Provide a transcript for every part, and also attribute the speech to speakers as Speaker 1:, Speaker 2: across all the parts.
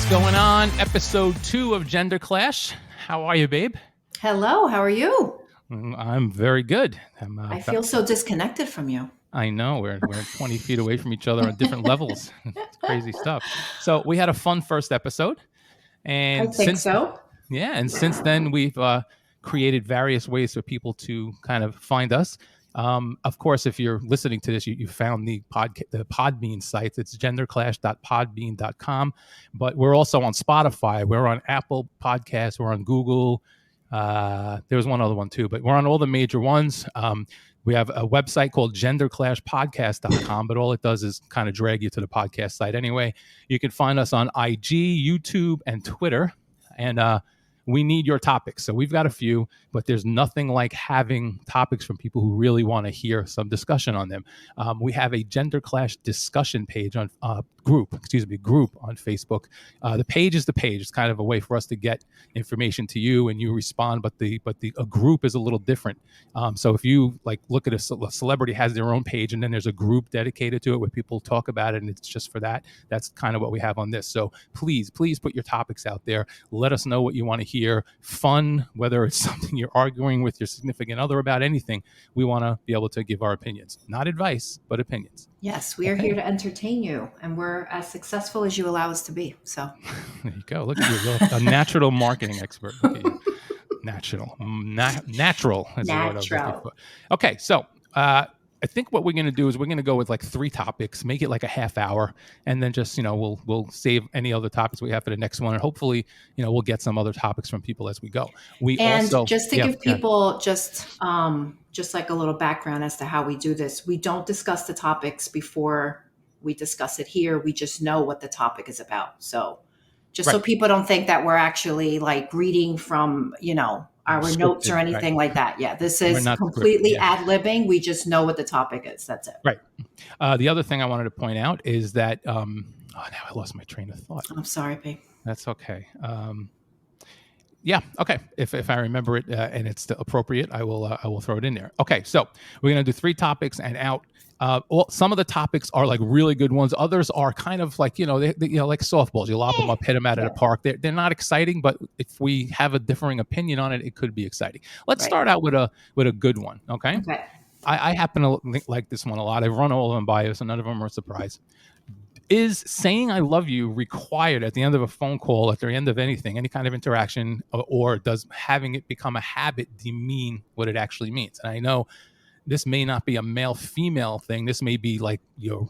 Speaker 1: going on? Episode 2 of Gender Clash. How are you, babe?
Speaker 2: Hello, how are you?
Speaker 1: I'm very good.
Speaker 2: I feel so disconnected from you.
Speaker 1: I know. We're 20 feet away from each other on different levels. It's crazy stuff. So we had a fun first episode. And
Speaker 2: I think so.
Speaker 1: Yeah, and since then we've created various ways for people to kind of find us. Of course, if you're listening to this, you found the Podbean site. It's genderclash.podbean.com. But we're also on Spotify. We're on Apple Podcasts. We're on Google. There was one other one too, but we're on all the major ones. We have a website called genderclashpodcast.com, but all it does is kind of drag you to the podcast site anyway. You can find us on IG, YouTube, and Twitter. And we need your topics. So we've got a few, but there's nothing like having topics from people who really want to hear some discussion on them. We have a Gender Clash discussion page on group on Facebook. The page is the page. It's kind of a way for us to get information to you and you respond, but a group is a little different. So if you like look at a celebrity has their own page and then there's a group dedicated to it where people talk about it and it's just for that. That's kind of what we have on this. So please put your topics out there. Let us know what you want to hear. Fun, whether it's something you're arguing with your significant other about, anything. We want to be able to give our opinions, not advice, but opinions.
Speaker 2: Yes, we are here to entertain you, and we're as successful as you allow us to be. So
Speaker 1: there you go. Look at you, you're a natural marketing expert. Look at you. Natural. Okay, so I think what we're going to do is we're going to go with like 3 topics, make it like a half hour, and then just we'll save any other topics we have for the next one, and hopefully we'll get some other topics from people as we go.
Speaker 2: Just to give people just like a little background as to how we do this, we don't discuss the topics before we discuss it here. We just know what the topic is about. So so people don't think that we're actually like reading from our scripted notes or anything like that. Yeah, this is completely ad-libbing. We just know what the topic is. That's it. Right.
Speaker 1: The other thing I wanted to point out is that now I lost my train of thought.
Speaker 2: I'm sorry, babe.
Speaker 1: That's okay. Yeah. Okay. If I remember it and it's appropriate, I will throw it in there. Okay. So we're going to do 3 topics and out. Some of the topics are like really good ones. Others are kind of like, they like softballs. You lob them up, hit them out at a park. They're not exciting, but if we have a differing opinion on it, it could be exciting. Let's start out with a good one. Okay. I happen to like this one a lot. I've run all of them by you, so none of them are a surprise. Is saying I love you required at the end of a phone call, at the end of anything, any kind of interaction, or does having it become a habit demean what it actually means? And I know this may not be a male-female thing. This may be like an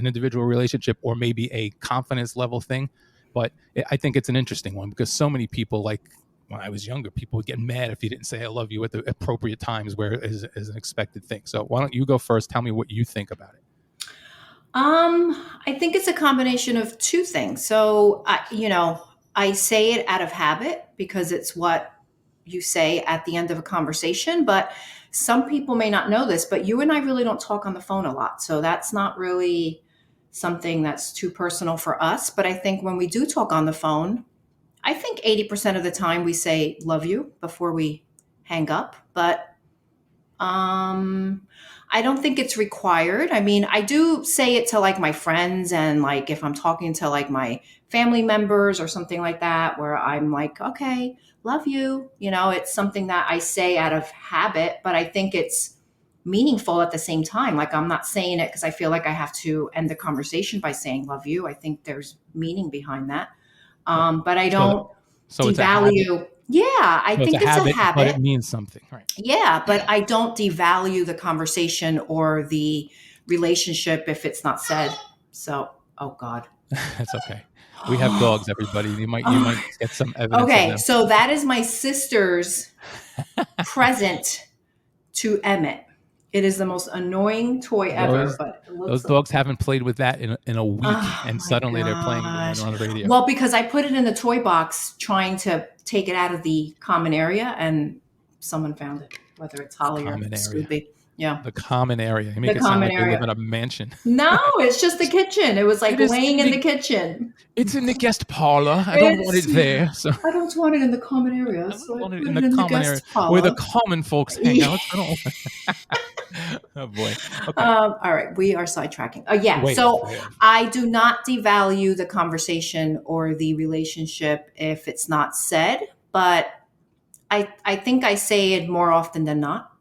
Speaker 1: individual relationship, or maybe a confidence level thing. But I think it's an interesting one because so many people, like when I was younger, people would get mad if you didn't say I love you at the appropriate times where it is an expected thing. So why don't you go first? Tell me what you think about it.
Speaker 2: I think it's a combination of 2 things. So, I say it out of habit because it's what you say at the end of a conversation, but some people may not know this, but you and I really don't talk on the phone a lot. So that's not really something that's too personal for us. But I think when we do talk on the phone, I think 80% of the time we say love you before we hang up. But I don't think it's required. I mean, I do say it to like my friends and like if I'm talking to like my family members or something like that, where I'm like, okay, love you. It's something that I say out of habit, but I think it's meaningful at the same time. Like I'm not saying it because I feel like I have to end the conversation by saying love you. I think there's meaning behind that. But I don't devalue. Yeah, I think it's a habit.
Speaker 1: But it means something, right?
Speaker 2: Yeah, but I don't devalue the conversation or the relationship if it's not said. So, oh God.
Speaker 1: That's okay. We have dogs, everybody. You might get some evidence.
Speaker 2: Okay, so that is my sister's present to Emmett. It is the most annoying toy ever. But
Speaker 1: those dogs haven't played with that in a week, and suddenly they're playing it on the radio.
Speaker 2: Well, because I put it in the toy box trying to take it out of the common area, and someone found it, whether it's Holly or Scooby. Yeah.
Speaker 1: The common area. You make it sound like they live in a mansion.
Speaker 2: No, it's just the kitchen. It was like laying in the kitchen.
Speaker 1: It's in the guest parlor. I don't want it there. So
Speaker 2: I don't want it in the common area. So
Speaker 1: I want it in the common area where the common folks hang out. Oh boy. Okay.
Speaker 2: All right, we are sidetracking. Yeah,
Speaker 1: Way off.
Speaker 2: so
Speaker 1: Way off.
Speaker 2: I do not devalue the conversation or the relationship if it's not said, but I think I say it more often than not.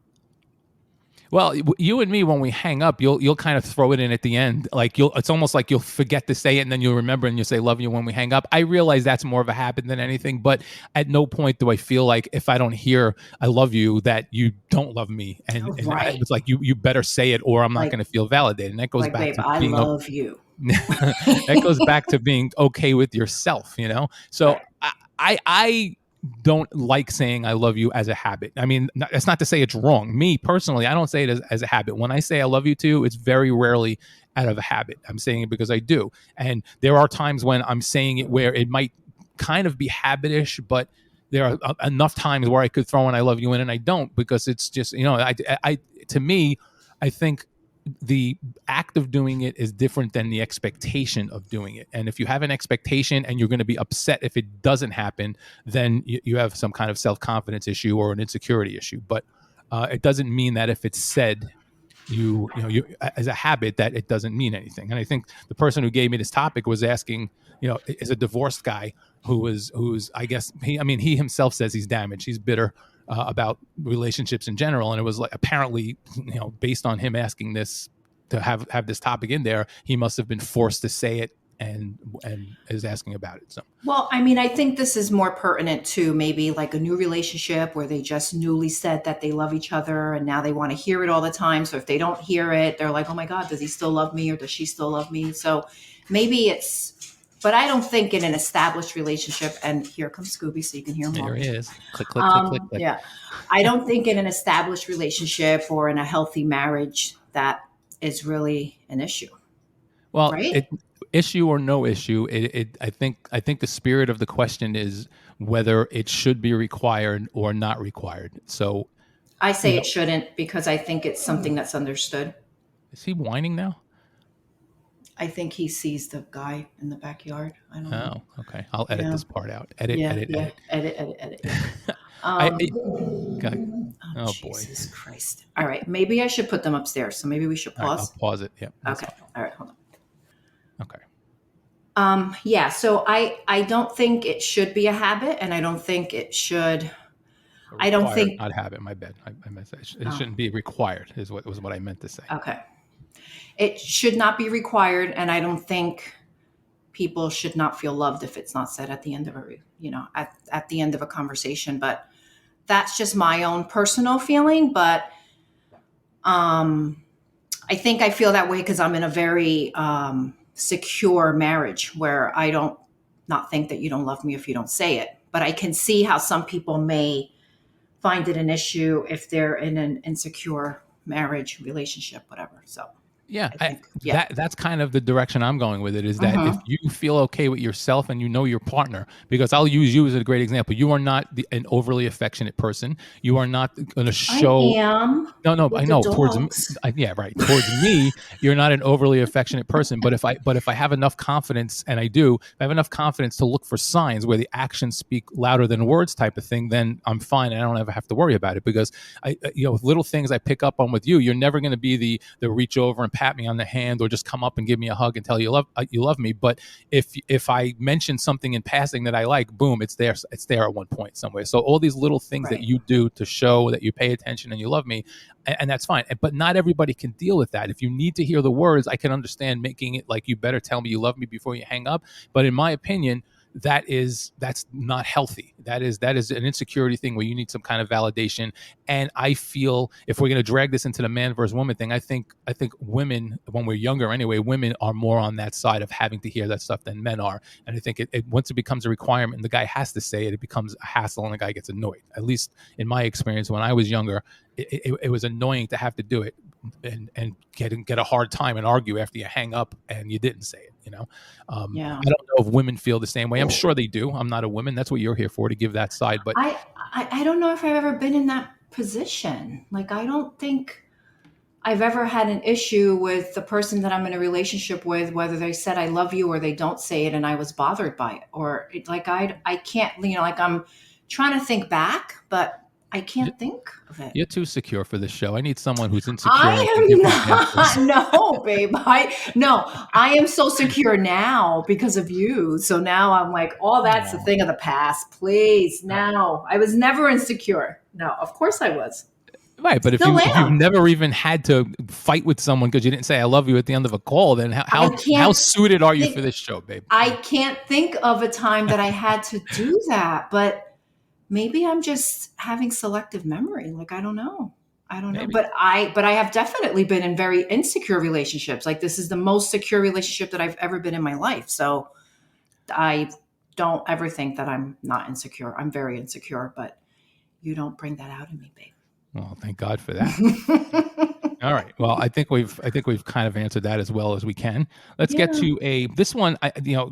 Speaker 1: Well, you and me, when we hang up, you'll kind of throw it in at the end. Like it's almost like you'll forget to say it, and then you'll remember and you say "love you" when we hang up. I realize that's more of a habit than anything, but at no point do I feel like if I don't hear "I love you" that you don't love me, and
Speaker 2: Right.
Speaker 1: it's like you better say it, or I'm not
Speaker 2: Like,
Speaker 1: going to feel validated. And that goes
Speaker 2: like,
Speaker 1: back
Speaker 2: babe,
Speaker 1: to
Speaker 2: I
Speaker 1: being
Speaker 2: love you.
Speaker 1: that goes back to being okay with yourself, you know? So
Speaker 2: Right.
Speaker 1: I don't like saying I love you as a habit. I mean, that's not to say it's wrong. Me personally, I don't say it as a habit. When I say I love you too, it's very rarely out of a habit. I'm saying it because I do. And there are times when I'm saying it where it might kind of be habitish, but there are enough times where I could throw in I love you in and I don't, because it's just, to me, I think the act of doing it is different than the expectation of doing it. And if you have an expectation and you're going to be upset if it doesn't happen, then you have some kind of self-confidence issue or an insecurity issue. But it doesn't mean that if it's said, you as a habit, that it doesn't mean anything. And I think the person who gave me this topic was asking, is a divorced guy who's I guess he himself says he's damaged, he's bitter about relationships in general. And it was like, apparently, based on him asking this, to have this topic in there, he must have been forced to say it, and is asking about it. So
Speaker 2: Well, I mean, I think this is more pertinent to maybe like a new relationship where they just newly said that they love each other and now they want to hear it all the time. So if they don't hear it, they're like, oh my God, does he still love me or does she still love me? So maybe but I don't think in an established relationship, and here comes Scooby so you can hear him
Speaker 1: there he
Speaker 2: walking.
Speaker 1: is. Click, click, click, click, click.
Speaker 2: Yeah. I don't think in an established relationship or in a healthy marriage that is really an issue,
Speaker 1: Well,
Speaker 2: right?
Speaker 1: issue or no issue, I think the spirit of the question is whether it should be required or not required. So,
Speaker 2: I
Speaker 1: you
Speaker 2: say
Speaker 1: know,
Speaker 2: it shouldn't because I think it's something that's understood.
Speaker 1: is he whining now?
Speaker 2: I think he sees the guy in the backyard. I don't know.
Speaker 1: Oh, okay. I'll edit
Speaker 2: Yeah.
Speaker 1: this part out. Edit,
Speaker 2: Yeah.
Speaker 1: edit,
Speaker 2: Yeah.
Speaker 1: edit.
Speaker 2: Edit, edit, edit. Yeah.
Speaker 1: I,
Speaker 2: Um,
Speaker 1: God,
Speaker 2: oh,
Speaker 1: oh boy.
Speaker 2: Jesus Christ. All right. Maybe I should put them upstairs. So maybe we should
Speaker 1: All right, I'll
Speaker 2: pause.
Speaker 1: pause it. Yep, that's
Speaker 2: Okay.
Speaker 1: fine.
Speaker 2: All right. Hold on.
Speaker 1: Okay.
Speaker 2: Yeah. So I don't think it should be a habit, and I don't think it should. I don't
Speaker 1: Required,
Speaker 2: think.
Speaker 1: not habit. My bad. I meant that. It
Speaker 2: Oh,
Speaker 1: shouldn't be required. Is what I meant to say.
Speaker 2: okay. It should not be required, and I don't think people should not feel loved if it's not said at the end of at the end of a conversation. But that's just my own personal feeling. But I think I feel that way because I'm in a very secure marriage where I don't not think that you don't love me if you don't say it. But I can see how some people may find it an issue if they're in an insecure marriage, relationship, whatever. So
Speaker 1: Yeah,
Speaker 2: I think, yeah.
Speaker 1: that's kind of the direction I'm going with it. Is that if
Speaker 2: Hmm.
Speaker 1: you feel okay with yourself and you know your partner, because I'll use you as a great example. You are not an overly affectionate person. You are not going to
Speaker 2: I
Speaker 1: show.
Speaker 2: am
Speaker 1: No, no,
Speaker 2: with
Speaker 1: I
Speaker 2: the
Speaker 1: know. Towards me,
Speaker 2: dogs.
Speaker 1: yeah, right. Towards me, you're not an overly affectionate person. But if I have enough confidence, and I do, if I have enough confidence to look for signs where the actions speak louder than words, type of thing, then I'm fine, and I don't ever have to worry about it. Because with little things I pick up on with you, you're never going to be the reach over and pat me on the hand or just come up and give me a hug and tell you love me. But if I mention something in passing that I like, boom, it's there. It's there at one point somewhere. So all these little things that
Speaker 2: Right.
Speaker 1: you do to show that you pay attention and you love me, and that's fine. But not everybody can deal with that. If you need to hear the words, I can understand making it like, you better tell me you love me before you hang up. But in my opinion, that's not healthy. That is an insecurity thing where you need some kind of validation. And I feel, if we're going to drag this into the man versus woman thing, I think women, when we're younger anyway, women are more on that side of having to hear that stuff than men are. And I think it once it becomes a requirement and the guy has to say it, it becomes a hassle and the guy gets annoyed. At least in my experience, when I was younger, it was annoying to have to do it and get a hard time and argue after you hang up and you didn't say it.
Speaker 2: Yeah.
Speaker 1: I don't know if women feel the same way. I'm sure they do. I'm not a woman. That's what you're here for, to give that side. But
Speaker 2: I don't know if I've ever been in that position. Like, I don't think I've ever had an issue with the person that I'm in a relationship with, whether they said I love you or they don't say it, and I was bothered by it. Or like I can't, like I'm trying to think back, but I can't think of it.
Speaker 1: You're too secure for this show. I need someone who's insecure and can give me
Speaker 2: I
Speaker 1: examples.
Speaker 2: am not. No, babe. I am so secure now because of you. So now I'm like, oh, that's a
Speaker 1: Oh,
Speaker 2: thing of the past. Please,
Speaker 1: right.
Speaker 2: now. I was never insecure. No, of course I was.
Speaker 1: Right, but
Speaker 2: Still
Speaker 1: if you've
Speaker 2: am.
Speaker 1: never even had to fight with someone because you didn't say "I love you" at the end of a call, then
Speaker 2: I
Speaker 1: how
Speaker 2: can't
Speaker 1: suited are you for
Speaker 2: think
Speaker 1: this show, babe?
Speaker 2: I can't think of a time that I had to do that, but maybe I'm just having selective memory. Like I don't know. I don't know.
Speaker 1: Maybe.
Speaker 2: But I have definitely been in very insecure relationships. Like this is the most secure relationship that I've ever been in my life. So I don't ever think that I'm not insecure. I'm very insecure, but you don't bring that out in me,
Speaker 1: Well, thank God for that.
Speaker 2: babe.
Speaker 1: All right. Well, I think we've kind of answered that as well as we can. Let's get
Speaker 2: Yeah.
Speaker 1: to this one.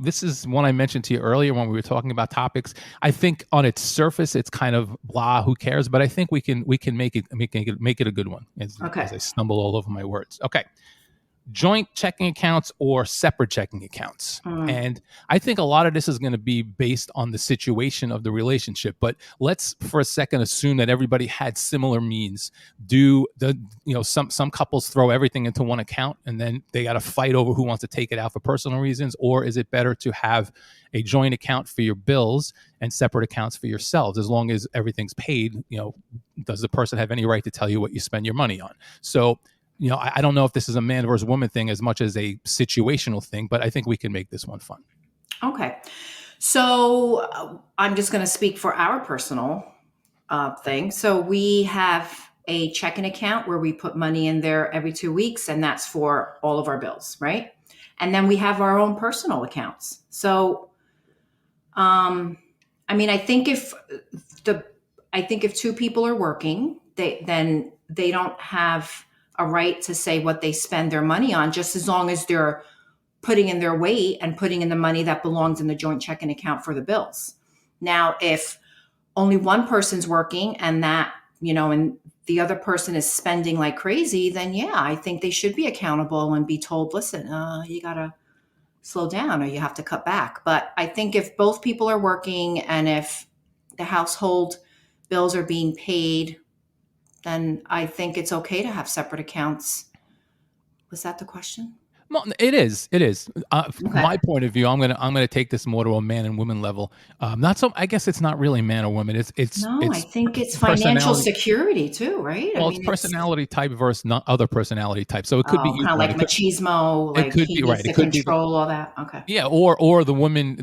Speaker 1: This is one I mentioned to you earlier when we were talking about topics. I think on its surface, it's kind of blah. Who cares? But I think we can make it a good one.
Speaker 2: Okay.
Speaker 1: As I stumble all over my words. Okay. Joint checking accounts or separate checking accounts.
Speaker 2: Mm,
Speaker 1: And I think a lot of this is going to be based on the situation of the relationship. But let's for a second assume that everybody had similar means. Some couples throw everything into one account and then they got to fight over who wants to take it out for personal reasons? Or is it better to have a joint account for your bills and separate accounts for yourselves? As long as everything's paid, does the person have any right to tell you what you spend your money on? So I don't know if this is a man versus woman thing as much as a situational thing, but I think we can make this one fun.
Speaker 2: okay. So I'm just going to speak for our personal thing. So we have a checking account where we put money in there every 2 weeks, and that's for all of our bills, right? And then we have our own personal accounts. So, I think if two people are working, then they don't have a right to say what they spend their money on, just as long as they're putting in their weight and putting in the money that belongs in the joint checking account for the bills. Now, if only one person's working and and the other person is spending like crazy, then yeah, I think they should be accountable and be told, listen, you got to slow down or you have to cut back. But I think if both people are working and if the household bills are being paid, then I think it's okay to have separate accounts. Was that the question?
Speaker 1: Well, it is. It is. From
Speaker 2: Okay.
Speaker 1: my point of view, I'm gonna take this more to a man and woman level. Not so. I guess it's not really man or woman.
Speaker 2: No, I
Speaker 1: It's
Speaker 2: think it's financial
Speaker 1: personality.
Speaker 2: security too, right? I
Speaker 1: Well, it's
Speaker 2: mean, it's
Speaker 1: personality type versus not other personality type. So it could be
Speaker 2: kind
Speaker 1: either
Speaker 2: of
Speaker 1: one.
Speaker 2: like machismo,
Speaker 1: It
Speaker 2: like
Speaker 1: could
Speaker 2: he
Speaker 1: be
Speaker 2: needs
Speaker 1: right. It
Speaker 2: to
Speaker 1: could be the
Speaker 2: control all that. Okay.
Speaker 1: yeah, or the woman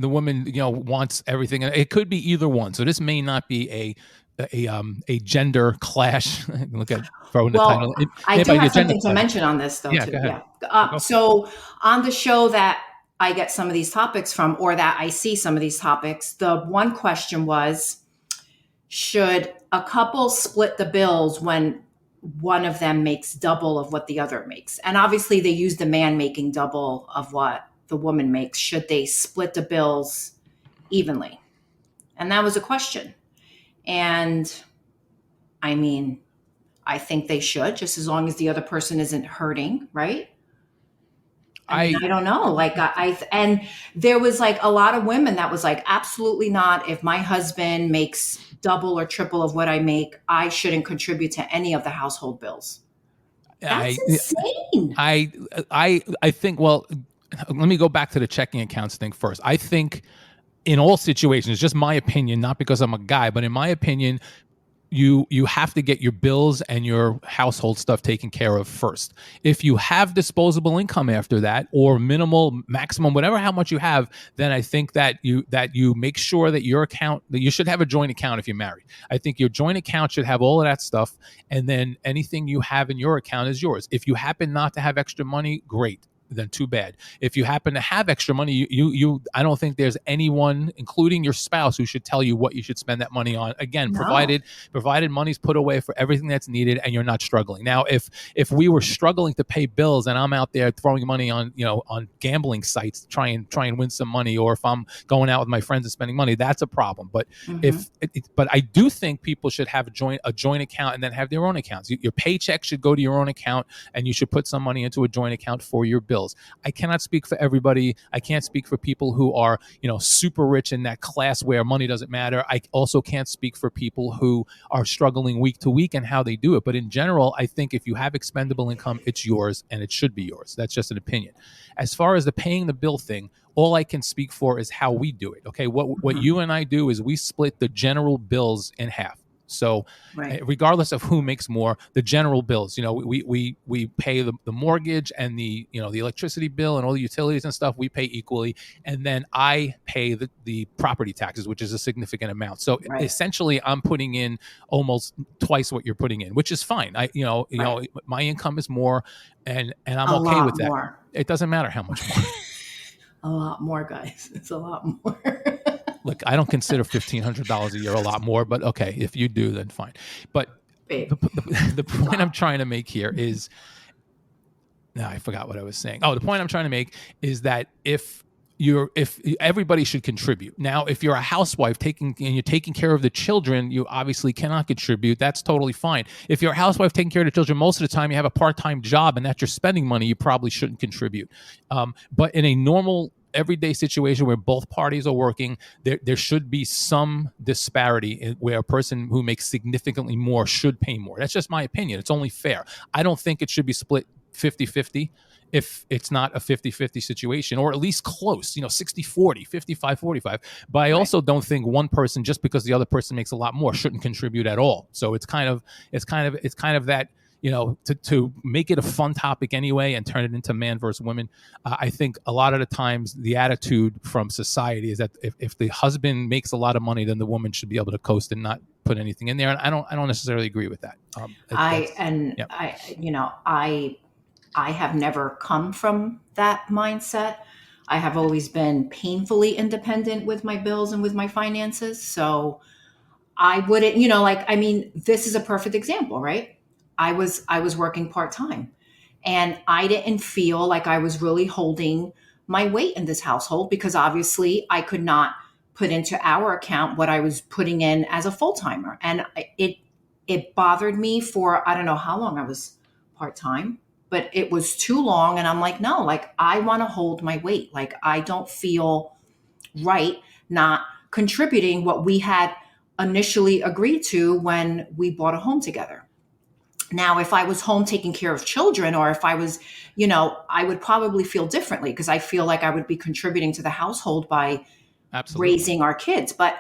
Speaker 1: wants everything. It could be either one. So this may not be a gender clash. Look at throwing the
Speaker 2: Well,
Speaker 1: title. It
Speaker 2: I
Speaker 1: may
Speaker 2: do
Speaker 1: be a
Speaker 2: have
Speaker 1: gender
Speaker 2: something to
Speaker 1: clash.
Speaker 2: mention on this though,
Speaker 1: Yeah,
Speaker 2: too.
Speaker 1: go ahead.
Speaker 2: Yeah.
Speaker 1: Go for it.
Speaker 2: So on the show that I get some of these topics from, or that I see some of these topics, the one question was, should a couple split the bills when one of them makes double of what the other makes? And obviously they use the man making double of what the woman makes. Should they split the bills evenly? And that was a question. And I mean, I think they should, just as long as the other person isn't hurting, right? I mean,
Speaker 1: I
Speaker 2: I don't know. Like and there was like a lot of women that was like, absolutely not. If my husband makes double or triple of what I make, I shouldn't contribute to any of the household bills. That's
Speaker 1: I
Speaker 2: insane.
Speaker 1: I think. Well, let me go back to the checking accounts thing first. I think in all situations, just my opinion, not because I'm a guy, but in my opinion, you have to get your bills and your household stuff taken care of first. If you have disposable income after that, or minimal, maximum, whatever how much you have, then I think that you make sure that your account, that you should have a joint account if you're married. I think your joint account should have all of that stuff, and then anything you have in your account is yours. If you happen not to have extra money, great, then too bad. If you happen to have extra money, I don't think there's anyone, including your spouse, who should tell you what you should spend that money on. Again,
Speaker 2: No.
Speaker 1: provided money's put away for everything that's needed and you're not struggling. Now, if we were struggling to pay bills and I'm out there throwing money on on gambling sites to try and win some money, or if I'm going out with my friends and spending money, that's a problem. But
Speaker 2: Mm-hmm.
Speaker 1: but I do think people should have a joint account and then have their own accounts. Your paycheck should go to your own account, and you should put some money into a joint account for your bills. bills. I cannot speak for everybody. I can't speak for people who are, super rich in that class where money doesn't matter. I also can't speak for people who are struggling week to week and how they do it. But in general, I think if you have expendable income, it's yours and it should be yours. That's just an opinion. As far as the paying the bill thing, all I can speak for is how we do it. Okay. What you and I do is we split the general bills in half. So
Speaker 2: Right.
Speaker 1: regardless of who makes more, the general bills, we pay the mortgage and the electricity bill and all the utilities and stuff, we pay equally. And then I pay the property taxes, which is a significant amount. So
Speaker 2: Right.
Speaker 1: essentially I'm putting in almost twice what you're putting in, which is fine.
Speaker 2: Right.
Speaker 1: My income is more and I'm
Speaker 2: A
Speaker 1: okay
Speaker 2: lot
Speaker 1: with that.
Speaker 2: more.
Speaker 1: It doesn't matter how much more.
Speaker 2: A lot more, guys. It's a lot more.
Speaker 1: Look, I don't consider $1,500 a year a lot more, but okay, if you do, then fine. But
Speaker 2: Babe.
Speaker 1: the point I'm trying to make here is, now I forgot what I was saying. Oh, the point I'm trying to make is that if everybody should contribute. Now, if you're a housewife and you're taking care of the children, you obviously cannot contribute. That's totally fine. If you're a housewife taking care of the children, most of the time you have a part-time job and that you're spending money, you probably shouldn't contribute. But in a normal everyday situation where both parties are working, there should be some disparity where a person who makes significantly more should pay more. That's just my opinion. It's only fair. I don't think it should be split 50-50 if it's not a 50-50 situation, or at least close, 60-40, 55-45. But I also don't think one person, just because the other person makes a lot more, shouldn't contribute at all. So it's kind of that, to make it a fun topic anyway and turn it into man versus women. I think a lot of the times the attitude from society is that if the husband makes a lot of money, then the woman should be able to coast and not put anything in there. And I don't necessarily agree with that.
Speaker 2: I have never come from that mindset. I have always been painfully independent with my bills and with my finances. So I wouldn't, this is a perfect example, right? I was working part-time and I didn't feel like I was really holding my weight in this household because obviously I could not put into our account what I was putting in as a full-timer. And it bothered me for, I don't know how long I was part-time, but it was too long. And I'm like, no, like I want to hold my weight. Like I don't feel right not contributing what we had initially agreed to when we bought a home together. Now, if I was home taking care of children, or if I was, I would probably feel differently because I feel like I would be contributing to the household by raising our kids. But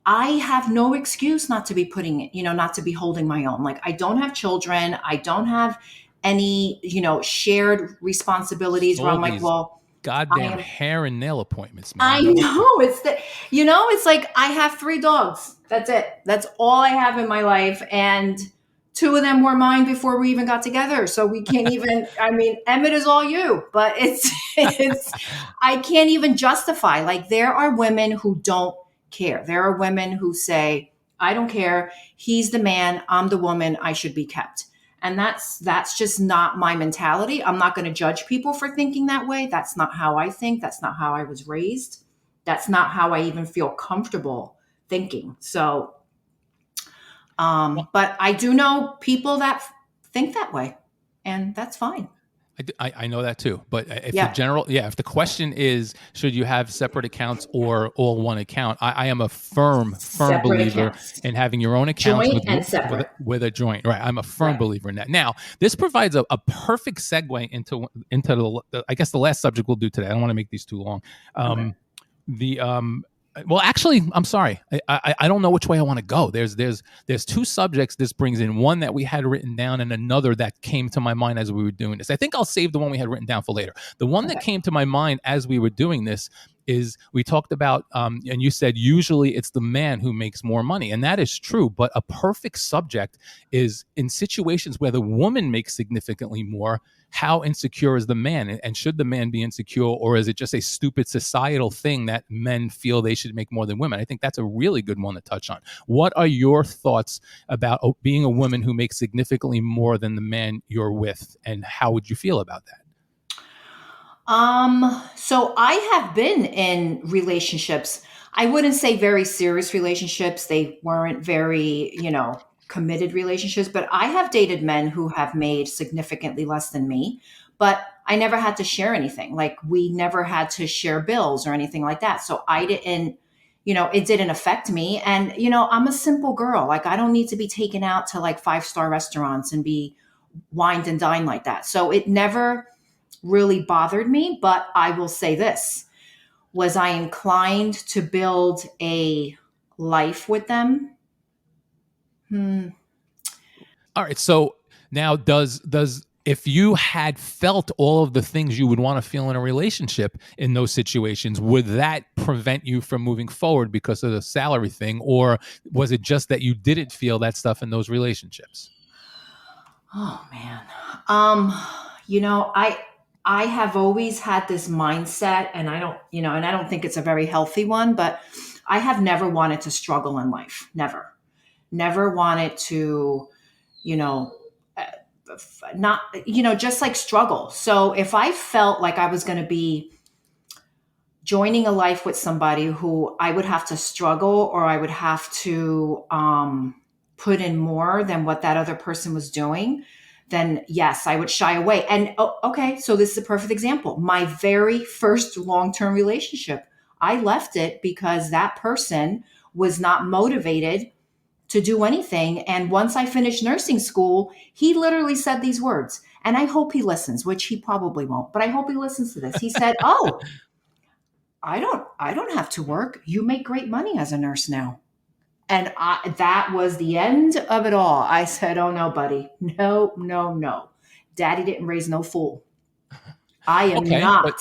Speaker 2: I have no excuse not to be not to be holding my own. Like I don't have children. I don't have any, shared responsibilities where I'm like, well,
Speaker 1: goddamn hair and nail appointments, man.
Speaker 2: I know it's like I have 3 dogs. That's it. That's all I have in my life. And 2 of them were mine before we even got together. So we can't even, Emmett is all you, but it's, I can't even justify. Like there are women who don't care. There are women who say, I don't care. He's the man. I'm the woman. I should be kept. And that's just not my mentality. I'm not going to judge people for thinking that way. That's not how I think. That's not how I was raised. That's not how I even feel comfortable thinking. So, but I do know people that think that way, and that's fine.
Speaker 1: I know that too, but if the question is, should you have separate accounts or all one account? I am a firm believer in having your own accounts with a joint. Right, I'm a firm believer in that. Now, this provides a perfect segue into the I guess the last subject we'll do today. I don't want to make these too long. Well, actually, I'm sorry. I don't know which way I want to go. There's 2 subjects this brings in. One that we had written down and another that came to my mind as we were doing this. I think I'll save the one we had written down for later. The one that came to my mind as we were doing this is we talked about, and you said usually it's the man who makes more money. And that is true. But a perfect subject is in situations where the woman makes significantly more, how insecure is the man? And should the man be insecure, or is it just a stupid societal thing that men feel they should make more than women? I think that's a really good one to touch on. What are your thoughts about being a woman who makes significantly more than the man you're with, and how would you feel about that?
Speaker 2: So I have been in relationships. I wouldn't say very serious relationships. They weren't very, committed relationships, but I have dated men who have made significantly less than me. But I never had to share anything. Like we never had to share bills or anything like that. So I didn't, it didn't affect me. And, I'm a simple girl. Like I don't need to be taken out to like 5-star restaurants and be wined and dined like that. So it never really bothered me. But I will say this, was I inclined to build a life with them?
Speaker 1: All right. So now does if you had felt all of the things you would want to feel in a relationship in those situations, would that prevent you from moving forward because of the salary thing? Or was it just that you didn't feel that stuff in those relationships?
Speaker 2: Oh man. I have always had this mindset, and I don't think it's a very healthy one, but I have never wanted to struggle in life. Never wanted to, you know, not, just like struggle. So if I felt like I was going to be joining a life with somebody who I would have to struggle, or I would have to put in more than what that other person was doing, then yes, I would shy away. And okay, so this is a perfect example. My very first long-term relationship, I left it because that person was not motivated to do anything. And once I finished nursing school, he literally said these words, and I hope he listens, which he probably won't, but I hope he listens to this. He said, "Oh, I don't have to work. You make great money as a nurse now." And that was the end of it all. I said, "Oh no, buddy. No, no, no. Daddy didn't raise no fool. I am
Speaker 1: Okay,
Speaker 2: not going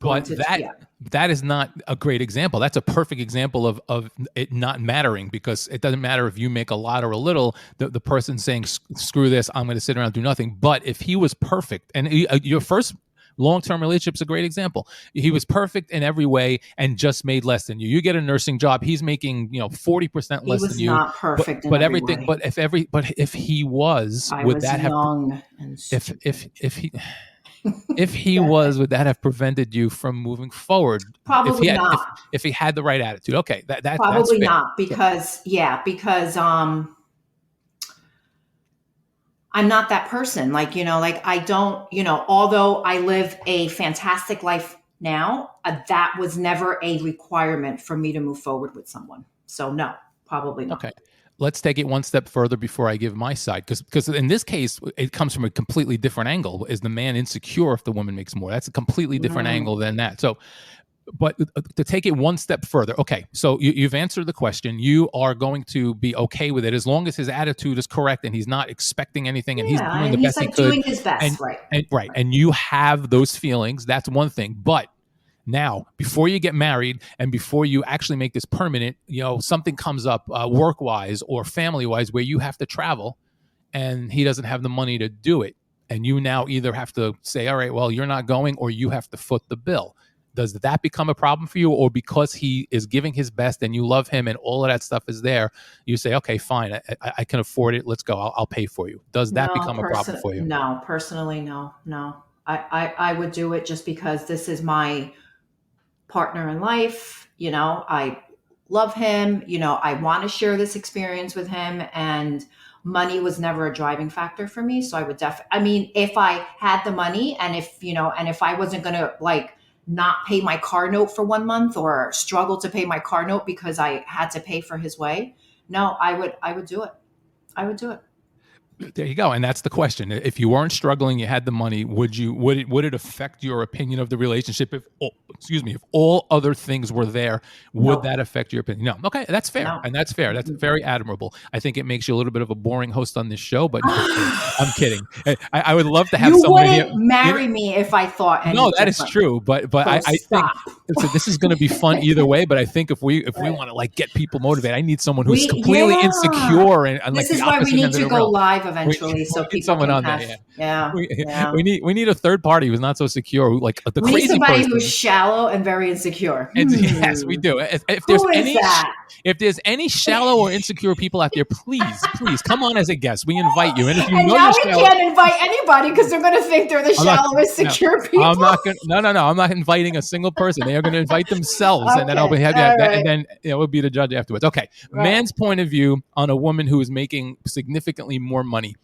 Speaker 1: but
Speaker 2: to." Yeah.
Speaker 1: that is not a great example. That's a perfect example of it not mattering, because it doesn't matter if you make a lot or a little. The person saying, "Screw this, I'm going to sit around and do nothing." But if he was perfect, and your first long-term relationship's a great example. He was perfect in every way and just made less than you. You get a nursing job, he's making 40%
Speaker 2: He
Speaker 1: less
Speaker 2: was
Speaker 1: than you.
Speaker 2: not perfect in
Speaker 1: But
Speaker 2: every
Speaker 1: everything.
Speaker 2: way.
Speaker 1: But if he was,
Speaker 2: I
Speaker 1: would
Speaker 2: was
Speaker 1: that have?
Speaker 2: young and stupid.
Speaker 1: If he was, would that have prevented you from moving forward?
Speaker 2: Probably not.
Speaker 1: If he had the right attitude, okay, that's
Speaker 2: Probably
Speaker 1: fair.
Speaker 2: not, because I'm not that person. Like, like I don't, although I live a fantastic life now, that was never a requirement for me to move forward with someone. So no, probably not.
Speaker 1: Okay. Let's take it one step further before I give my side, because in this case, it comes from a completely different angle. Is the man insecure if the woman makes more? That's a completely different angle than that. So, but to take it one step further, okay, so you've answered the question. You are going to be okay with it as long as his attitude is correct and he's not expecting anything and he's
Speaker 2: Yeah,
Speaker 1: doing
Speaker 2: and
Speaker 1: the
Speaker 2: he's
Speaker 1: best he
Speaker 2: like
Speaker 1: could.
Speaker 2: doing his best, right?
Speaker 1: Right. And you have those feelings. That's one thing. But now, before you get married and before you actually make this permanent, something comes up work-wise or family-wise where you have to travel and he doesn't have the money to do it. And you now either have to say, all right, well, you're not going, or you have to foot the bill. Does that become a problem for you? Or because he is giving his best and you love him and all of that stuff is there, you say, okay, fine, I can afford it. Let's go. I'll pay for you. Does that become a problem for you?
Speaker 2: No, personally, no. I would do it just because this is my partner in life. I love him. I want to share this experience with him, and money was never a driving factor for me. So I would if I had the money, and if I wasn't going to like not pay my car note for 1 month or struggle to pay my car note because I had to pay for his way, no, I would do it. I would do it.
Speaker 1: There you go. And that's the question. If you weren't struggling, you had the money, would it affect your opinion of the relationship? If all other things were there, would that affect your opinion? No. Okay. That's fair.
Speaker 2: No.
Speaker 1: And that's fair. That's very admirable. I think it makes you a little bit of a boring host on this show, but no, I'm kidding. I would love to have
Speaker 2: You
Speaker 1: someone
Speaker 2: wouldn't marry me if I thought any
Speaker 1: No, that
Speaker 2: different.
Speaker 1: is true. But I think so this is going to be fun either way. But I think if we want to like get people motivated, I need someone who's completely insecure and like
Speaker 2: this is
Speaker 1: the
Speaker 2: why we
Speaker 1: opposite
Speaker 2: need
Speaker 1: end of
Speaker 2: to
Speaker 1: the
Speaker 2: go
Speaker 1: world.
Speaker 2: live eventually, so
Speaker 1: need
Speaker 2: people
Speaker 1: someone
Speaker 2: can
Speaker 1: on
Speaker 2: have,
Speaker 1: there.
Speaker 2: yeah.
Speaker 1: We need a third party who's not so secure, who, like the
Speaker 2: We need
Speaker 1: crazy
Speaker 2: somebody
Speaker 1: person.
Speaker 2: who's shallow and very insecure.
Speaker 1: And yes, we do. If there's
Speaker 2: Who is
Speaker 1: any
Speaker 2: that?
Speaker 1: if there's any shallow or insecure people out there, please come on as a guest. We invite you. And if you
Speaker 2: And
Speaker 1: know
Speaker 2: now
Speaker 1: you're
Speaker 2: we
Speaker 1: shallow,
Speaker 2: can't invite anybody because they're going to think they're the shallow, insecure people.
Speaker 1: I'm not going. No. I'm not inviting a single person. They are going to invite themselves, and then I'll be happy. And then we'll be the judge afterwards. Okay, man's point of view on a woman who is making significantly more money.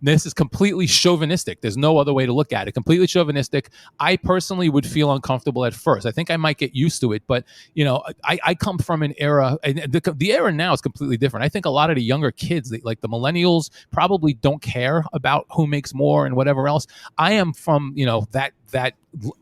Speaker 1: this is completely chauvinistic. There's no other way to look at it. Completely chauvinistic. I personally would feel uncomfortable at first. I think I might get used to it, but I come from an era, and the era now is completely different. I think a lot of the younger kids, like the millennials, probably don't care about who makes more and whatever else. I am from that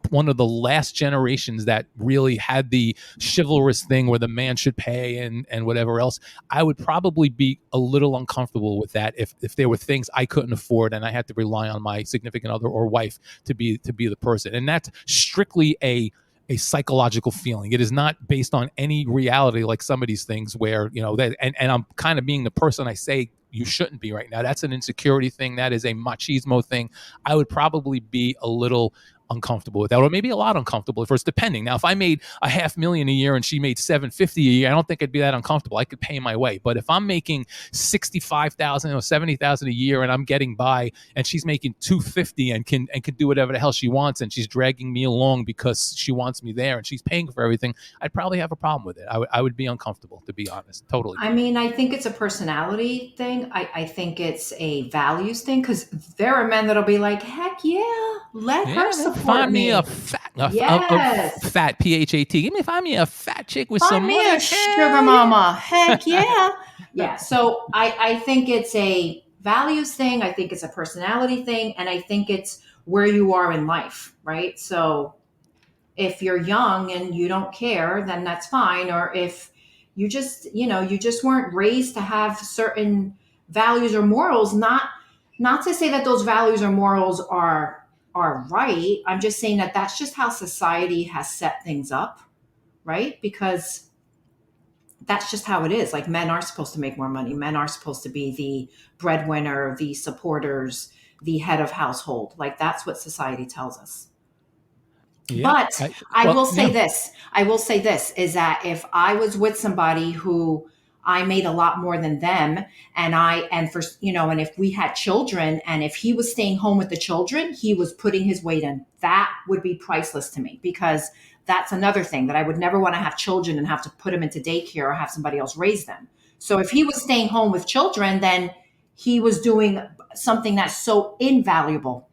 Speaker 1: one of the last generations that really had the chivalrous thing where the man should pay and whatever else. I would probably be a little uncomfortable with that if there were things I couldn't afford and I had to rely on my significant other or wife to be the person. And that's strictly a psychological feeling. It is not based on any reality like some of these things where, that, and I'm kind of being the person I say you shouldn't be right now. That's an insecurity thing. That is a machismo thing. I would probably be a little uncomfortable with that, or maybe a lot uncomfortable at first, depending. Now, if I made $500,000 a year and she made $750 a year, I don't think I'd be that uncomfortable. I could pay my way. But if I'm making $65,000 or $70,000 a year and I'm getting by, and she's making $250 and can do whatever the hell she wants, and she's dragging me along because she wants me there and she's paying for everything, I'd probably have a problem with it. I would be uncomfortable, to be honest. Totally.
Speaker 2: I mean, I think it's a personality thing. I think it's a values thing, because there are men that'll be like, heck yeah, let her support
Speaker 1: find me a
Speaker 2: fat,
Speaker 1: fat PHAT. Find me a fat chick with
Speaker 2: find
Speaker 1: some
Speaker 2: me
Speaker 1: money.
Speaker 2: a sugar mama. Heck yeah. Yeah. So I think it's a values thing. I think it's a personality thing. And I think it's where you are in life, right? So if you're young and you don't care, then that's fine. Or if you just weren't raised to have certain values or morals, not to say that those values or morals are right. I'm just saying that that's just how society has set things up, right? Because that's just how it is. Like, men are supposed to make more money. Men are supposed to be the breadwinner, the supporters, the head of household. Like, that's what society tells us.
Speaker 1: Yeah.
Speaker 2: But I will say this is that if I was with somebody who I made a lot more than them, and if we had children, and if he was staying home with the children, he was putting his weight in, that would be priceless to me, because that's another thing that I would never want to have children and have to put them into daycare or have somebody else raise them. So if he was staying home with children, then he was doing something that's so invaluable.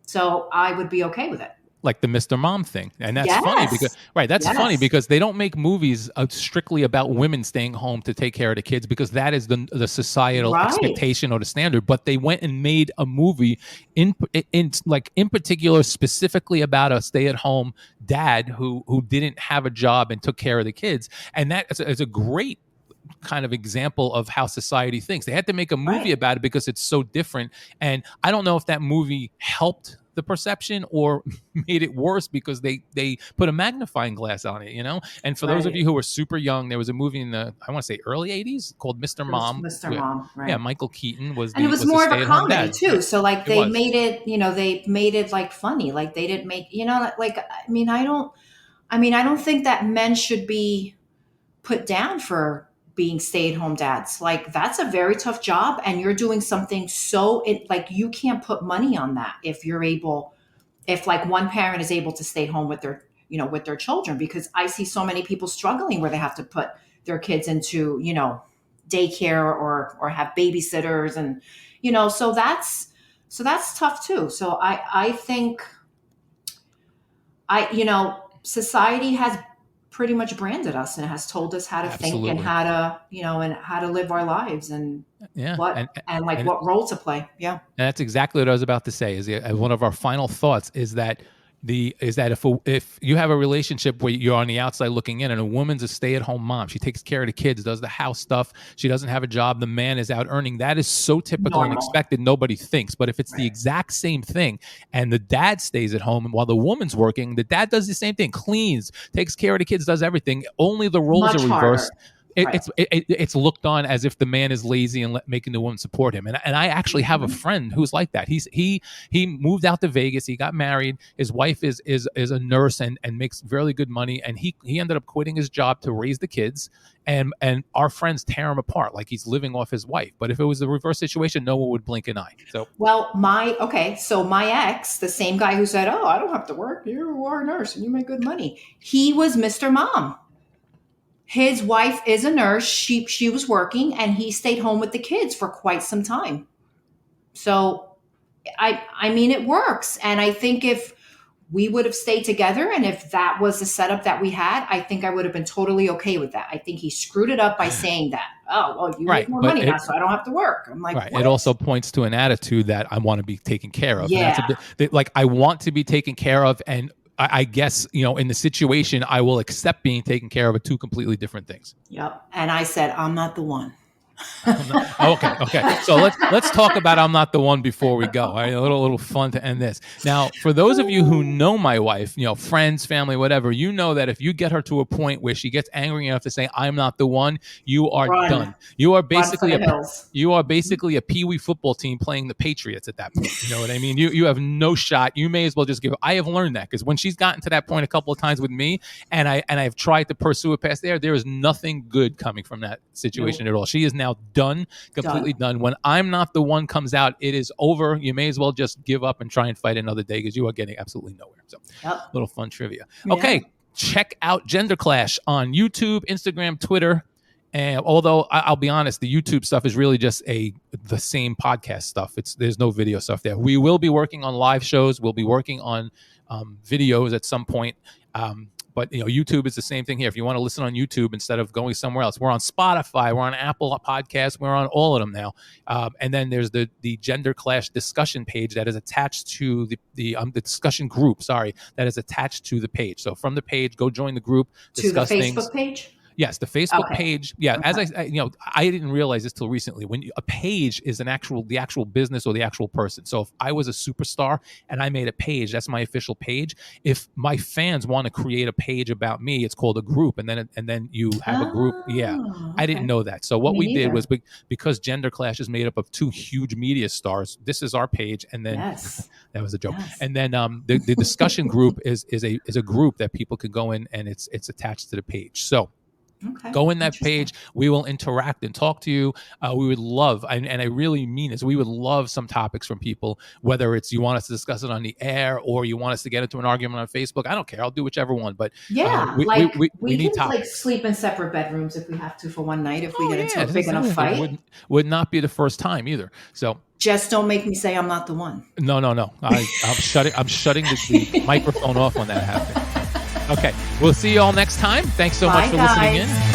Speaker 2: So I would be okay with it.
Speaker 1: Like the Mr. Mom thing. And that's
Speaker 2: Yes.
Speaker 1: funny because, that's
Speaker 2: Yes.
Speaker 1: funny because they don't make movies strictly about women staying home to take care of the kids, because that is the societal
Speaker 2: Right.
Speaker 1: expectation or the standard. But they went and made a movie in particular, specifically about a stay-at-home dad who didn't have a job and took care of the kids. And that is a great kind of example of how society thinks. They had to make a movie about it because it's so different. And I don't know if that movie helped the perception or made it worse because they put a magnifying glass on it, And for those of you who are super young, there was a movie in the, I want to say early 80s called Mr. Mom.
Speaker 2: Mr. Mom, right.
Speaker 1: Yeah, Michael Keaton was
Speaker 2: and it was more of a comedy
Speaker 1: dad.
Speaker 2: too. So like they made it like funny. Like they didn't make, I don't think that men should be put down for being stay-at-home dads. Like, that's a very tough job, and you're doing something you can't put money on that if like one parent is able to stay home with their children, because I see so many people struggling where they have to put their kids into daycare or have babysitters, and so that's tough too. So I think society has pretty much branded us and has told us how to think and how to live our lives, and what role to play. Yeah.
Speaker 1: And that's exactly what I was about to say. Is one of our final thoughts is that if you have a relationship where you're on the outside looking in, and a woman's a stay-at-home mom, she takes care of the kids, does the house stuff, she doesn't have a job, the man is out earning, that is so typical and expected, nobody thinks. But if it's the exact same thing and the dad stays at home while the woman's working, the dad does the same thing, cleans, takes care of the kids, does everything, only the roles are reversed. It's looked on as if the man is lazy and making the woman support him. And I actually have a friend who's like that. He moved out to Vegas. He got married. His wife is a nurse and makes really good money. And he ended up quitting his job to raise the kids. And our friends tear him apart like he's living off his wife. But if it was the reverse situation, no one would blink an eye. So
Speaker 2: my ex, the same guy who said, "Oh, I don't have to work. You are a nurse and you make good money." He was Mr. Mom. His wife is a nurse. She was working, and he stayed home with the kids for quite some time. So I mean, it works. And I think if we would have stayed together and if that was the setup that we had, I think I would have been totally okay with that. I think he screwed it up by saying that. Oh, well, you make
Speaker 1: Right.
Speaker 2: more
Speaker 1: But
Speaker 2: money now, so I don't have to work. I'm like,
Speaker 1: right.
Speaker 2: what?
Speaker 1: It also points to an attitude that I want to be taken care of. And that's a
Speaker 2: Yeah.
Speaker 1: bit like I want to be taken care of. And I guess, in the situation, I will accept being taken care of, two completely different things.
Speaker 2: Yep. And I said, I'm not the one.
Speaker 1: Okay. So let's talk about I'm not the one before we go. All right? A little fun to end this. Now, for those of you who know my wife, friends, family, whatever, you know that if you get her to a point where she gets angry enough to say I'm not the one, you are done. You are basically a pee-wee football team playing the Patriots at that point. You know what I mean? You have no shot. You may as well just give it. I have learned that because when she's gotten to that point a couple of times with me, and I've tried to pursue it past there is nothing good coming from that situation at all. She is now done, completely done. When I'm not the one comes out, it is over. You may as well just give up and try and fight another day because you are getting absolutely nowhere. So, little fun trivia. Okay, check out Gender Clash on YouTube, Instagram, Twitter. And although I'll be honest, the YouTube stuff is really just the same podcast stuff. There's no video stuff there. We will be working on live shows. We'll be working on videos at some point. But YouTube is the same thing here. If you want to listen on YouTube instead of going somewhere else, we're on Spotify, we're on Apple Podcasts, we're on all of them now. And then there's the Gender Clash discussion page that is attached to the discussion group. Sorry, that is attached to the page. So from the page, go join the group.
Speaker 2: Discuss to the Facebook page.
Speaker 1: Yes, the Facebook page. Yeah, as I didn't realize this till recently. When a page is the actual business or the actual person. So if I was a superstar and I made a page, that's my official page. If my fans want to create a page about me, it's called a group, and then you have a group. Yeah, I didn't know that. So what we did was because Gender Clash is made up of two huge media stars. This is our page, and then that was a joke. Yes. And then the discussion group is a group that people can go in, and it's attached to the page. So. Go in that page. We will interact and talk to you. We would love, and I really mean this, we would love some topics from people, whether it's you want us to discuss it on the air or you want us to get into an argument on Facebook. I don't care. I'll do whichever one. But
Speaker 2: we need can sleep in separate bedrooms if we have to for one night if we get into a big enough fight.
Speaker 1: Would not be the first time either. So
Speaker 2: just don't make me say I'm not the one.
Speaker 1: No. I'm shutting the microphone off when that happens. Okay, we'll see you all next time. Thanks so much for listening in.